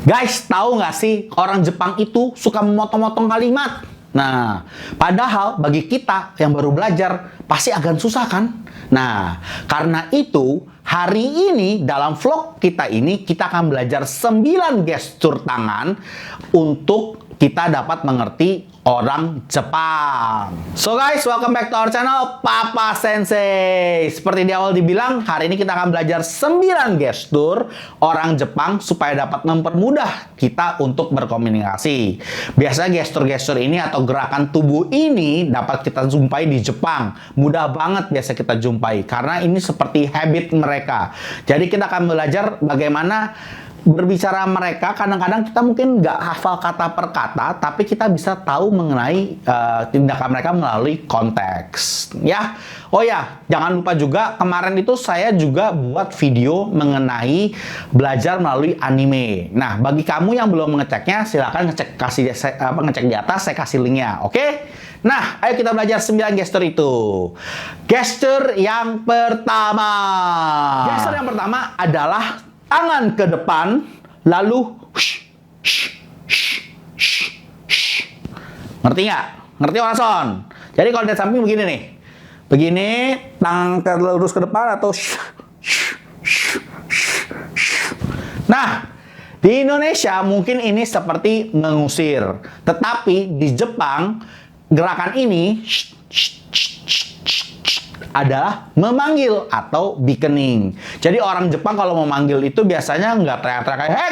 Guys, tahu nggak sih orang Jepang itu suka memotong-motong kalimat? Nah, padahal bagi kita yang baru belajar pasti agak susah kan? Nah, karena itu hari ini dalam vlog kita ini kita akan belajar 9 gestur tangan untuk kita dapat mengerti orang Jepang. So guys, welcome back to our channel Papa Sensei. Seperti di awal dibilang, hari ini kita akan belajar 9 gestur orang Jepang supaya dapat mempermudah kita untuk berkomunikasi. Biasanya gestur-gestur ini atau gerakan tubuh ini dapat kita jumpai di Jepang. Mudah banget biasa kita jumpai karena ini seperti habit mereka. Jadi kita akan belajar bagaimana berbicara mereka. Kadang-kadang kita mungkin nggak hafal kata per kata, tapi kita bisa tahu mengenai tindakan mereka melalui konteks. Ya, oh ya, jangan lupa juga kemarin itu saya juga buat video mengenai belajar melalui anime. Nah, bagi kamu yang belum mengeceknya, silakan ngecek di atas, saya kasih linknya. Oke? Nah, ayo kita belajar 9 gestur itu. Gestur yang pertama. Gestur yang pertama adalah tangan ke depan, lalu ngerti nggak? Ngerti Orang Son? Jadi kalau dari samping begini nih, begini, tangan lurus ke depan atau nah, di Indonesia mungkin ini seperti mengusir, tetapi di Jepang gerakan ini adalah memanggil atau beckoning. Jadi orang Jepang kalau memanggil itu biasanya nggak teriak-teriak kayak, "Hei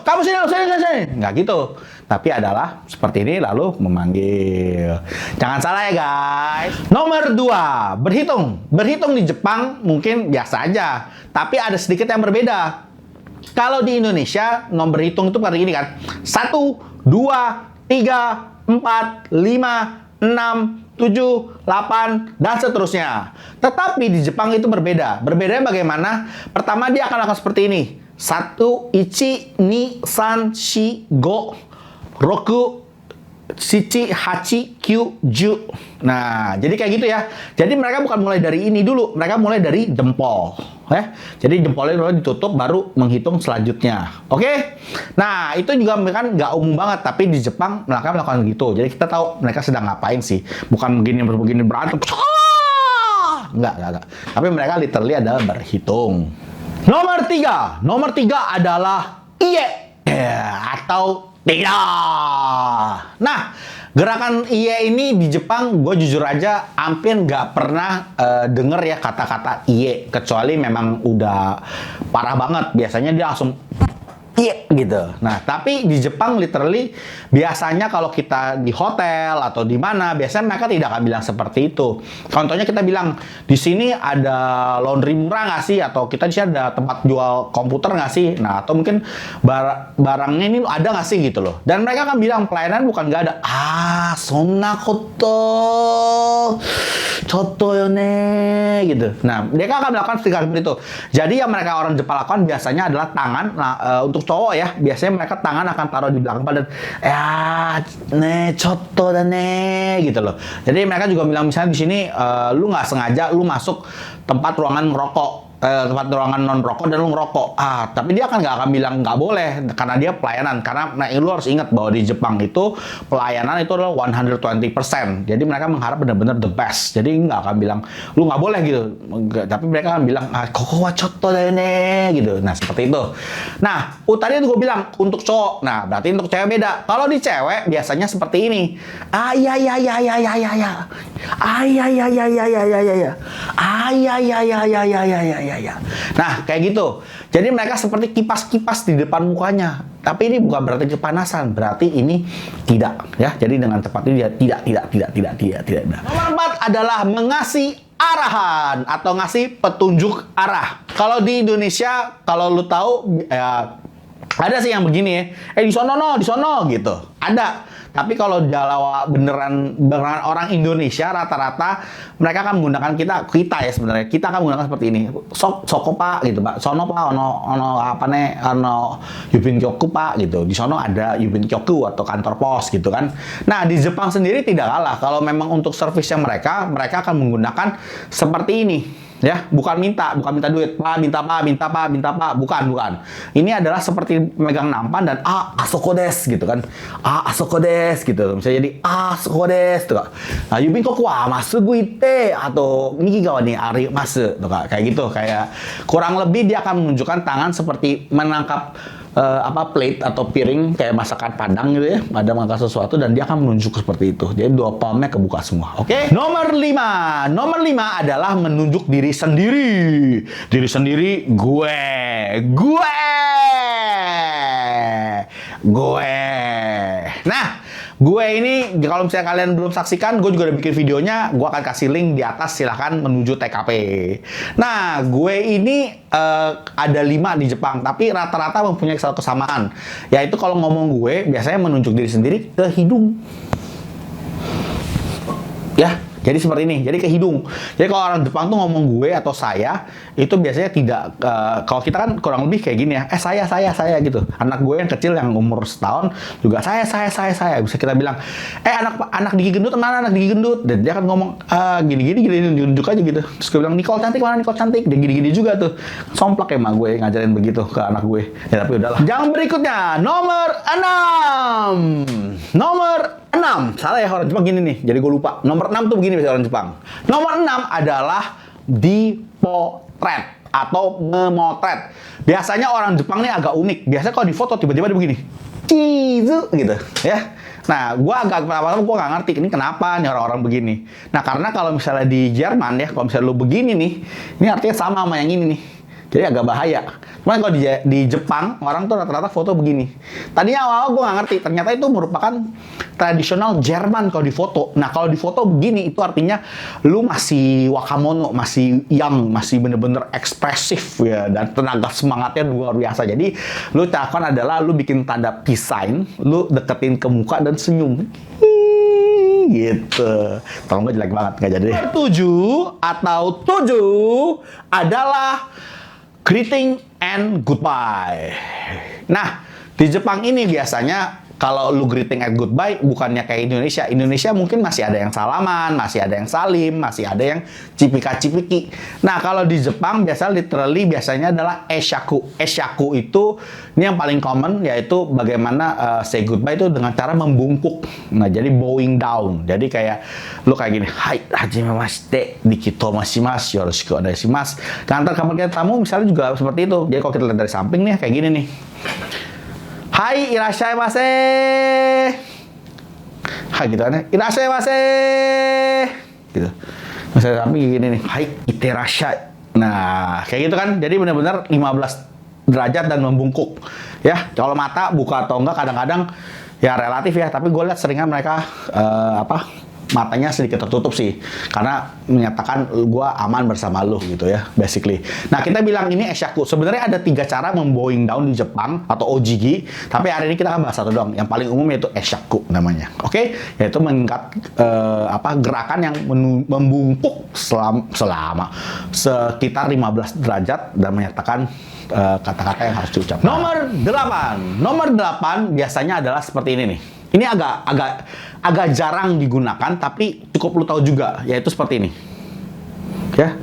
kamu sini, nggak gitu. Tapi adalah seperti ini lalu memanggil. Jangan salah ya guys. Nomor 2, berhitung. Berhitung di Jepang mungkin biasa aja, tapi ada sedikit yang berbeda. Kalau di Indonesia nomor berhitung itu seperti ini kan, 1, 2, 3, 4, 5, 6, 7, 8, dan seterusnya. Tetapi di Jepang itu berbeda. Berbedanya bagaimana? Pertama dia akan seperti ini. 1, 1, 2, 3, 4, 5, 6, 7, 8, 9, 10. Nah, jadi kayak gitu ya. Jadi mereka bukan mulai dari ini dulu. Mereka mulai dari jempol. Jadi jempolnya ditutup baru menghitung selanjutnya. Oke? Nah, itu juga kan nggak umum banget. Tapi di Jepang mereka melakukan gitu. Jadi kita tahu mereka sedang ngapain sih. Bukan begini berantem. Enggak. Tapi mereka literally adalah berhitung. Nomor 3. Nomor 3 adalah iye. Atau tidak. Nah, gerakan iye ini di Jepang, gue jujur aja hampir nggak pernah denger ya kata-kata iye. Kecuali memang udah parah banget. Biasanya dia langsung iye gitu. Nah, tapi di Jepang literally biasanya kalau kita di hotel atau di mana, biasanya mereka tidak akan bilang seperti itu. Contohnya kita bilang, di sini ada laundry murah nggak sih? Atau kita di sini ada tempat jual komputer nggak sih? Nah, atau mungkin barangnya ini ada nggak sih gitu loh. Dan mereka akan bilang pelayanan bukan nggak ada. Sonna koto coto yo ne gitu. Nah, mereka akan melakukan seperti itu. Jadi yang mereka orang Jepang lakukan biasanya adalah tangan. Nah, untuk cowok ya, biasanya mereka tangan akan taruh di belakang badan. Coto dan gitu loh. Jadi mereka juga bilang misalnya di sini lu nggak sengaja lu masuk tempat ruangan ngerokok. Tempat ruangan non rokok dan lu ngerokok. Tapi dia kan nggak akan bilang nggak boleh karena dia pelayanan. Karena lu harus ingat bahwa di Jepang itu pelayanan itu adalah 120%. Jadi mereka mengharap benar-benar the best. Jadi nggak akan bilang lu nggak boleh gitu. Tapi mereka akan bilang koko wa chotto da ne gitu. Nah, seperti itu. Nah, tadi itu gue bilang untuk cowok. Nah, berarti untuk cewek beda. Kalau di cewek biasanya seperti ini. Nah, kayak gitu. Jadi mereka seperti kipas-kipas di depan mukanya. Tapi ini bukan berarti kepanasan, berarti ini tidak ya. Jadi dengan tepat ini dia tidak. Nomor 4 adalah mengasih arahan atau ngasih petunjuk arah. Kalau di Indonesia, kalau lu tahu ya, ada sih yang begini ya. Di sono gitu. Ada. Tapi kalau Jawa beneran orang Indonesia rata-rata mereka akan menggunakan kita ya sebenarnya. Kita akan menggunakan seperti ini. Soko Pak gitu, Pak. Sono Pak ono Yubin Kyoku Pak gitu. Di sono ada Yubin Kyoku atau kantor pos gitu kan. Nah, di Jepang sendiri tidak kalah. Kalau memang untuk servisnya mereka akan menggunakan seperti ini. Ya, bukan minta duit, pak, bukan. Ini adalah seperti megang nampan dan asoko des gitu kan, asoko des gitu, misalnya jadi asoko des tuh kak. Nah, yubin kok masu guite atau niki gawa nih ari masu tuh kak, kayak gitu, kayak kurang lebih dia akan menunjukkan tangan seperti menangkap plate atau piring kayak masakan Padang gitu ya, ada mengangkat sesuatu dan dia akan menunjuk seperti itu. Jadi dua palmnya kebuka semua. Oke. Nomor 5 adalah menunjuk diri sendiri. Diri sendiri, gue. Nah, gue ini kalau misalnya kalian belum saksikan, gue juga udah bikin videonya. Gue akan kasih link di atas, silahkan menuju TKP. Nah, gue ini ada 5 di Jepang, tapi rata-rata mempunyai satu kesamaan, yaitu kalau ngomong gue biasanya menunjuk diri sendiri ke hidung. Ya, jadi seperti ini, jadi ke hidung. Jadi kalau orang Jepang tuh ngomong gue atau saya, itu biasanya tidak, kalau kita kan kurang lebih kayak gini ya, saya gitu. Anak gue yang kecil yang umur setahun juga saya. Bisa kita bilang, anak Diki gendut, mana anak Diki gendut? Dan dia akan ngomong, gini, nunjuk aja gitu. Terus gue bilang, Nicole cantik, mana Nicole cantik? Dia gini juga tuh. Somplak emang gue ngajarin begitu ke anak gue. Ya tapi udahlah. Yang berikutnya, nomor 6. Salah ya orang Jepang gini nih, jadi gue lupa. Nomor 6 tuh begini biasanya orang Jepang. Nomor 6 adalah dipotret atau memotret. Biasanya orang Jepang nih agak unik. Biasanya kalau di foto tiba-tiba dia begini. Cizu gitu ya. Nah, gue agak pertama-tama gue nggak ngerti ini kenapa nih orang-orang begini. Nah, karena kalau misalnya di Jerman ya, kalau misalnya lu begini nih, ini artinya sama yang ini nih. Jadi agak bahaya. Cuman kalau di Jepang, orang tuh rata-rata foto begini. Tadinya awal-awal gue nggak ngerti, ternyata itu merupakan tradisional Jerman kalau di foto. Nah, kalau di foto begini, itu artinya lu masih wakamono, masih young, masih bener-bener ekspresif ya, dan tenaga semangatnya luar biasa. Jadi, lu cakon adalah lu bikin tanda peace sign, lu deketin ke muka dan senyum. Gitu. Tolong gue jelek banget, nggak jadi. Nomor 7 adalah greeting and goodbye. Nah, di Jepang ini biasanya kalau lu greeting and goodbye bukannya kayak Indonesia. Indonesia mungkin masih ada yang salaman, masih ada yang salim, masih ada yang cipika-cipiki. Nah, kalau di Jepang biasanya adalah eshaku. Eshaku itu ini yang paling common, yaitu bagaimana say goodbye itu dengan cara membungkuk. Nah, jadi bowing down. Jadi kayak lu kayak gini, hai, hajimemashite, dikitomashimasu, yoroshiku onegaishimasu. Kantor kamar kita tamu misalnya juga seperti itu. Jadi kalau kita lihat dari samping nih kayak gini nih. Hai, irashaimase. Hai gitu kan ya. Irashaimase. Gitu. Misalnya samping gini nih. Hai, iterashai. Nah, kayak gitu kan. Jadi benar-benar 15 derajat dan membungkuk. Ya, kalau mata buka atau enggak kadang-kadang ya relatif ya, tapi gue lihat seringnya mereka matanya sedikit tertutup sih, karena menyatakan gue aman bersama lu gitu ya, basically. Nah, kita bilang ini eshaku. Sebenarnya ada 3 cara membowing down di Jepang atau ojigi, tapi hari ini kita akan bahas satu doang. Yang paling umum yaitu eshaku namanya. Oke? Yaitu mengikat gerakan yang membungkuk selama sekitar 15 derajat dan menyatakan kata-kata yang harus diucapkan. Nomor 8 biasanya adalah seperti ini nih. Ini agak jarang digunakan, tapi cukup lu tahu juga, yaitu seperti ini. Ya.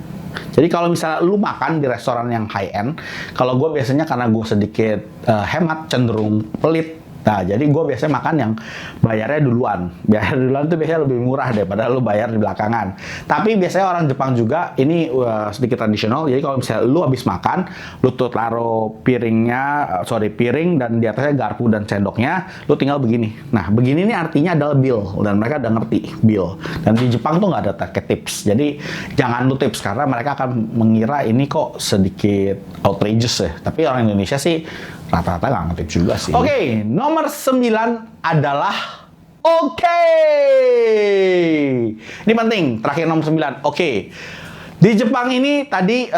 Jadi kalau misalnya lu makan di restoran yang high end, kalau gue biasanya karena gue sedikit hemat, cenderung pelit. Nah, jadi gue biasanya makan yang bayarnya duluan. Bayar duluan tuh biasanya lebih murah daripada lu bayar di belakangan. Tapi biasanya orang Jepang juga, ini sedikit tradisional. Jadi kalau misalnya lu habis makan, lu tuh taruh piring dan di atasnya garpu dan sendoknya, lu tinggal begini. Nah, begini ini artinya adalah bill. Dan mereka udah ngerti bill. Dan di Jepang tuh nggak ada pakai tips. Jadi jangan lu tips, karena mereka akan mengira ini kok sedikit outrageous ya. Tapi orang Indonesia sih rata-rata nggak ngetip juga sih. Oke, nomor 9 adalah oke. Ini penting, terakhir nomor 9. Oke. Di Jepang ini tadi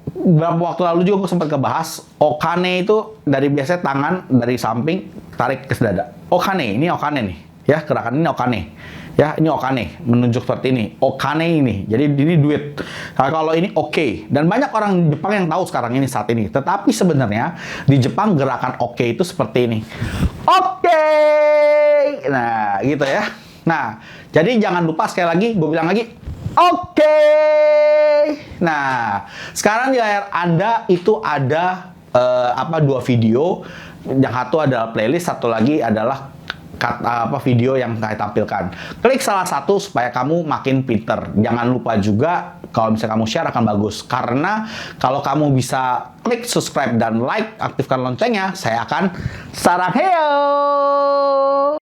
beberapa waktu lalu juga gue sempat ngebahas okane itu dari biasanya tangan dari samping tarik ke dada. Okane, ini okane nih. Ya, gerakan ini okane. Ya, ini okane, menunjuk seperti ini. Okane ini, jadi ini duit. Nah, kalau ini oke. Dan banyak orang Jepang yang tahu sekarang ini saat ini. Tetapi sebenarnya di Jepang gerakan oke itu seperti ini. Oke. Nah, gitu ya. Nah, jadi jangan lupa sekali lagi, gue bilang lagi, Oke. Nah, sekarang di layar Anda itu ada dua video. Yang satu adalah playlist, satu lagi adalah video yang saya tampilkan. Klik salah satu supaya kamu makin pinter. Jangan lupa juga kalau misalnya kamu share akan bagus. Karena kalau kamu bisa klik subscribe dan like, aktifkan loncengnya, saya akan sarang heyo.